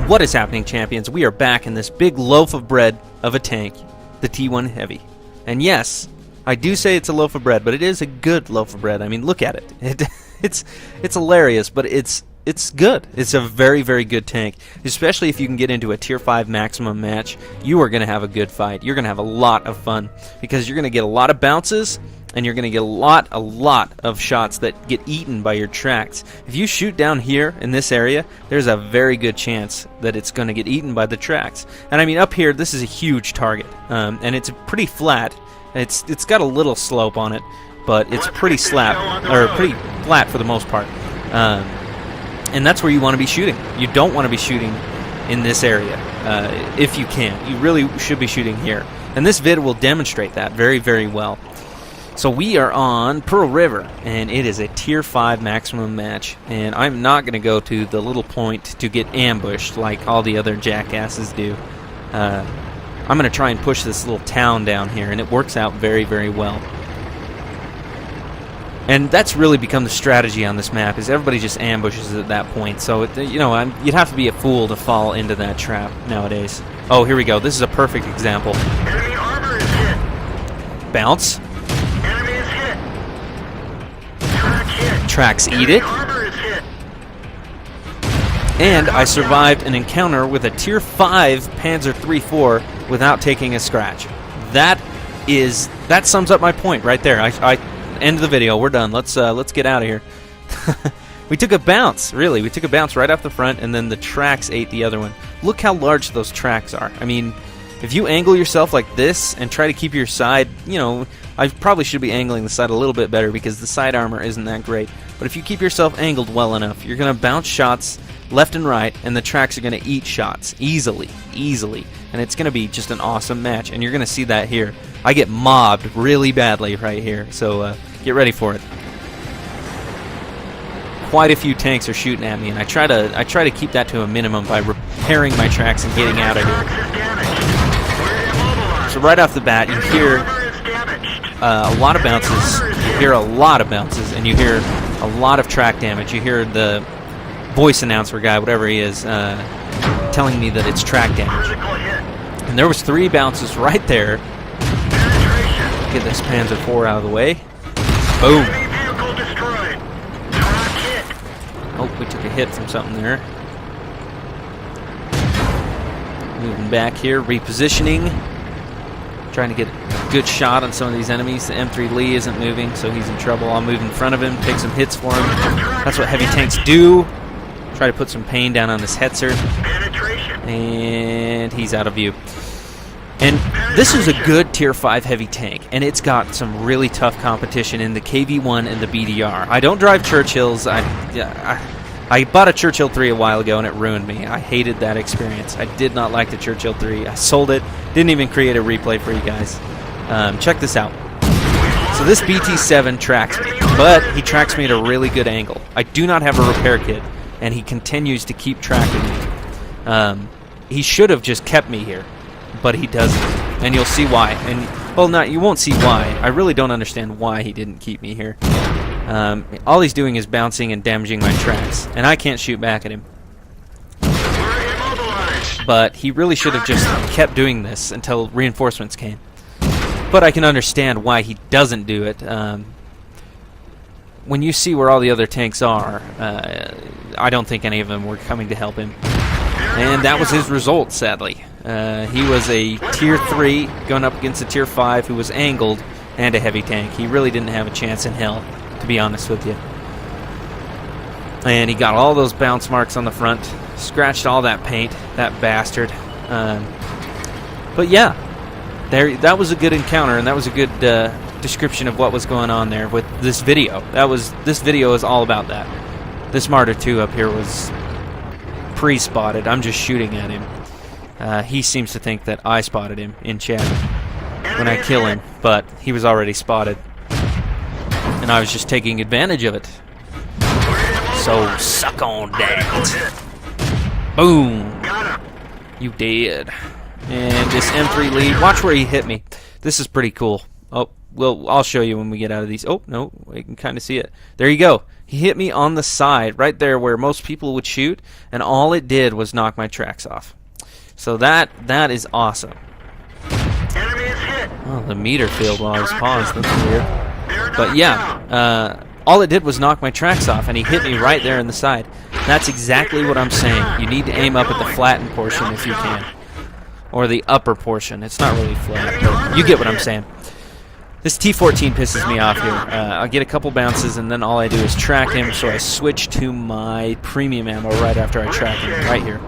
What is happening, champions? We are back in this big loaf of bread of a tank, the T1 Heavy. And yes, I do say it's a loaf of bread, but it is a good loaf of bread. I mean, look at it. It's hilarious, but it's good. It's a very, very good tank, especially if you can get into a Tier 5 maximum match. You are going to have a good fight. You're going to have a lot of fun because you're going to get a lot of bounces, and you're going to get a lot of shots that get eaten by your tracks. If you shoot down here in this area, there's a very good chance that it's going to get eaten by the tracks. And I mean, up here, this is a huge target, and it's pretty flat. It's got a little slope on it, but it's pretty pretty flat for the most part. And that's where you want to be shooting. You don't want to be shooting in this area if you can. You really should be shooting here. And this vid will demonstrate that very, very well. So we are on Pearl River, and it is a Tier 5 maximum match. And I'm not going to go to the little point to get ambushed like all the other jackasses do. I'm going to try and push this little town down here, and it works out very, very well. And that's really become the strategy on this map, is everybody just ambushes at that point. So, you know, you'd have to be a fool to fall into that trap nowadays. Oh, here we go. This is a perfect example. Enemy armor is hit. Bounce. Enemy is hit. Track hit. Tracks eat Enemy it. armor is hit. And I survived an encounter with a Tier 5 Panzer III-4 without taking a scratch. That sums up my point right there. I end the video. We're done. Let's get out of here. We took a bounce, really. We took a bounce right off the front, and then the tracks ate the other one. Look how large those tracks are. I mean, if you angle yourself like this and try to keep your side, you know, I probably should be angling the side a little bit better because the side armor isn't that great. But if you keep yourself angled well enough, you're going to bounce shots left and right, and the tracks are going to eat shots easily. And it's going to be just an awesome match, and you're going to see that here. I get mobbed really badly right here, so get ready for it. Quite a few tanks are shooting at me, and I try to keep that to a minimum by repairing my tracks and getting out of here. So right off the bat, you hear a lot of bounces. You hear a lot of bounces, and you hear a lot of track damage. You hear the voice announcer guy, whatever he is, telling me that it's track damage. And there was 3 bounces right there. Get this Panzer IV out of the way. Boom. Oh, we took a hit from something there. Moving back here, repositioning. Trying to get a good shot on some of these enemies. The M3 Lee isn't moving, so he's in trouble. I'll move in front of him, take some hits for him. That's what heavy tanks do. Try to put some pain down on this Hetzer. And he's out of view. And this is a good Tier 5 heavy tank, and it's got some really tough competition in the KV-1 and the BDR. I don't drive Churchills. I bought a Churchill 3 a while ago, and it ruined me. I hated that experience. I did not like the Churchill 3. I sold it. Didn't even create a replay for you guys. Check this out. So this BT-7 tracks me, but he tracks me at a really good angle. I do not have a repair kit, and he continues to keep tracking me. He should have just kept me here, but he doesn't, and you'll see why. And well, you won't see why. I really don't understand why he didn't keep me here. All he's doing is bouncing and damaging my tracks, and I can't shoot back at him. But he really should have just kept doing this until reinforcements came. But I can understand why he doesn't do it. When you see where all the other tanks are, I don't think any of them were coming to help him. And that was his result, sadly. He was a Tier 3 going up against a Tier 5 who was angled and a heavy tank. He really didn't have a chance in hell, to be honest with you. And he got all those bounce marks on the front, scratched all that paint, that bastard. But yeah, that was a good encounter, and that was a good description of what was going on there with this video. This video is all about that. This Martyr 2 up here was pre-spotted. I'm just shooting at him. He seems to think that I spotted him in chat when I kill him, but he was already spotted, and I was just taking advantage of it. So suck on that. Boom. You dead. And this M3 lead, watch where he hit me. This is pretty cool. Oh, I'll show you when we get out of these. Oh, no, we can kind of see it. There you go. He hit me on the side, right there where most people would shoot, and all it did was knock my tracks off. So that is awesome. Enemy is hit. Oh, the meter failed while I was paused. That's weird. They're But knocked yeah, down. all it did was knock my tracks off, and he hit me right there in the side. That's exactly what I'm saying. You need to aim up at the flattened portion if you can. Or the upper portion. It's not really flat, but you get what I'm saying. This T-14 pisses me off here. I get a couple bounces, and then all I do is track him, so I switch to my premium ammo right after I track him, right here.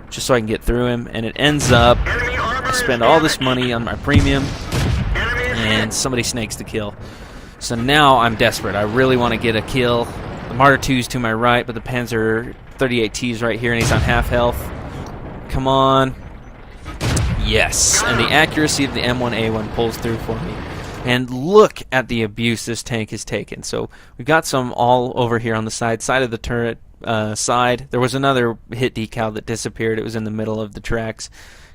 Just so I can get through him, and it ends up, Enemy armor I is spend all this damaged. money on my premium, Enemy is and hit. somebody snakes the kill. So now I'm desperate. I really want to get a kill. The Martyr 2's to my right, but the Panzer 38T's right here, and he's on half health. Come on. Yes, and the accuracy of the M1A1 pulls through for me. And look at the abuse this tank has taken. So we've got some all over here on the side of the turret side. There was another hit decal that disappeared. It was in the middle of the tracks.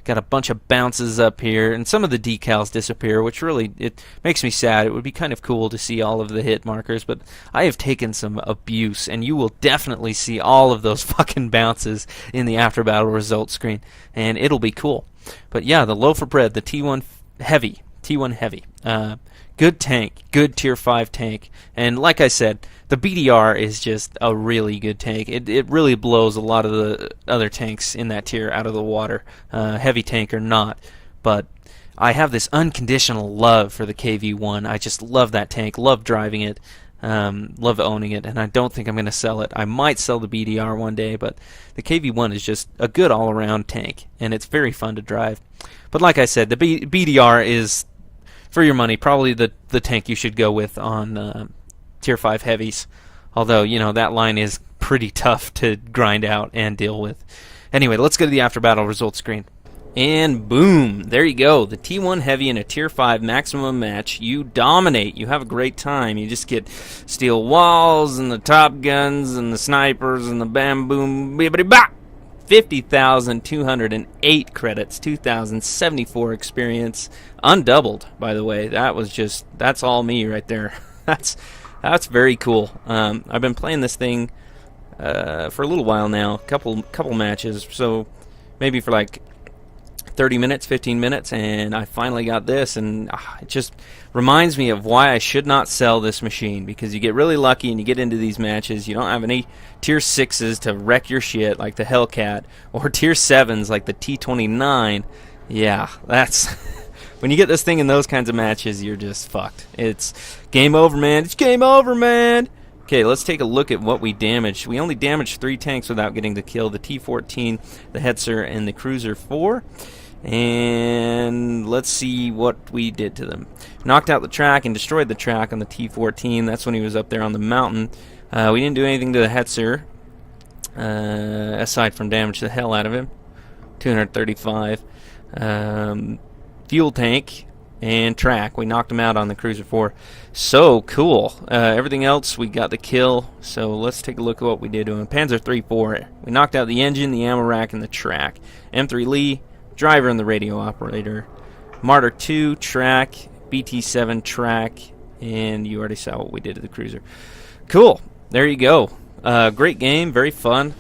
Got a bunch of bounces up here, and some of the decals disappear, which really, it makes me sad. It would be kind of cool to see all of the hit markers, but I have taken some abuse, and you will definitely see all of those fucking bounces in the after battle results screen, and it'll be cool. But yeah, the loaf of bread, the T1 Heavy. Good tank, good tier 5 tank, and like I said, the BDR is just a really good tank. It really blows a lot of the other tanks in that tier out of the water, heavy tank or not. But I have this unconditional love for the KV-1. I just love that tank, love driving it, love owning it, and I don't think I'm going to sell it. I might sell the BDR one day, but the KV-1 is just a good all-around tank, and it's very fun to drive. But like I said, the BDR is, for your money, probably the tank you should go with on tier 5 heavies. Although, you know, that line is pretty tough to grind out and deal with. Anyway, let's go to the after battle results screen. And boom, there you go. The T1 Heavy in a tier 5 maximum match. You dominate. You have a great time. You just get steel walls and the top guns and the snipers and the bam boom bibbity bop. 50,208 credits, 2,074 experience, undoubled, by the way. That's all me right there. That's very cool. I've been playing this thing for a little while now, couple matches, so maybe for like 30 minutes, 15 minutes, and I finally got this, and it just reminds me of why I should not sell this machine, because you get really lucky and you get into these matches, you don't have any tier 6s to wreck your shit like the Hellcat, or tier 7s like the T29. Yeah, that's... when you get this thing in those kinds of matches, you're just fucked. It's game over, man. It's game over, man. Okay, let's take a look at what we damaged. We only damaged 3 tanks without getting the kill. The T-14, the Hetzer, and the Cruiser 4. And let's see what we did to them. Knocked out the track and destroyed the track on the T-14. That's when he was up there on the mountain. We didn't do anything to the Hetzer, aside from damage the hell out of him. 235. Fuel tank and track. We knocked him out on the Cruiser 4. So cool. Everything else, we got the kill. So let's take a look at what we did to him. Panzer 3-4. We knocked out the engine, the ammo rack, and the track. M3 Lee, driver and the radio operator. Martyr 2, track. BT7, track. And you already saw what we did to the Cruiser. Cool. There you go. Great game. Very fun.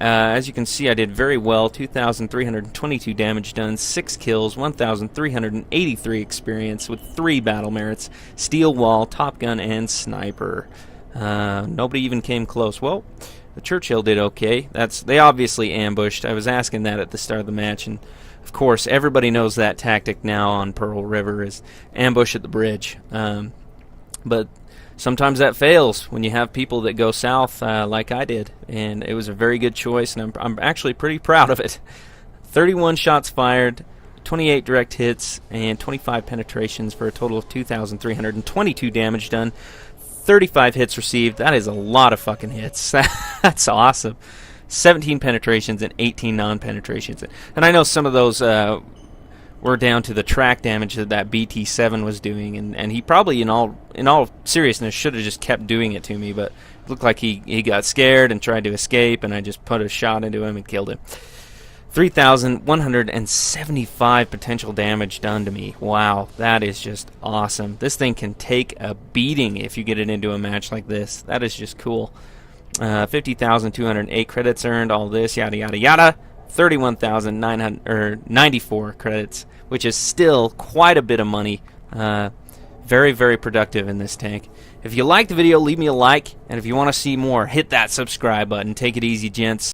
As you can see, I did very well. 2,322 damage done, 6 kills, 1,383 experience with 3 battle merits, steel wall, top gun, and sniper. Nobody even came close. Well, the Churchill did okay. They obviously ambushed. I was asking that at the start of the match, and of course, everybody knows that tactic now on Pearl River is ambush at the bridge. But sometimes that fails when you have people that go south like I did, and it was a very good choice, and I'm actually pretty proud of it. 31 shots fired, 28 direct hits, and 25 penetrations for a total of 2,322 damage done. 35 hits received. That is a lot of fucking hits. That's awesome. 17 penetrations and 18 non-penetrations. And I know some of those were down to the track damage that BT7 was doing, and he probably, in all seriousness, should have just kept doing it to me, but it looked like he got scared and tried to escape, and I just put a shot into him and killed him. 3,175 potential damage done to me. Wow, that is just awesome. This thing can take a beating if you get it into a match like this. That is just cool. 50,208 credits earned, all this, yada, yada, yada. 31,994 credits, which is still quite a bit of money. Very, very productive in this tank. If you liked the video, leave me a like, and if you want to see more, hit that subscribe button. Take it easy, gents.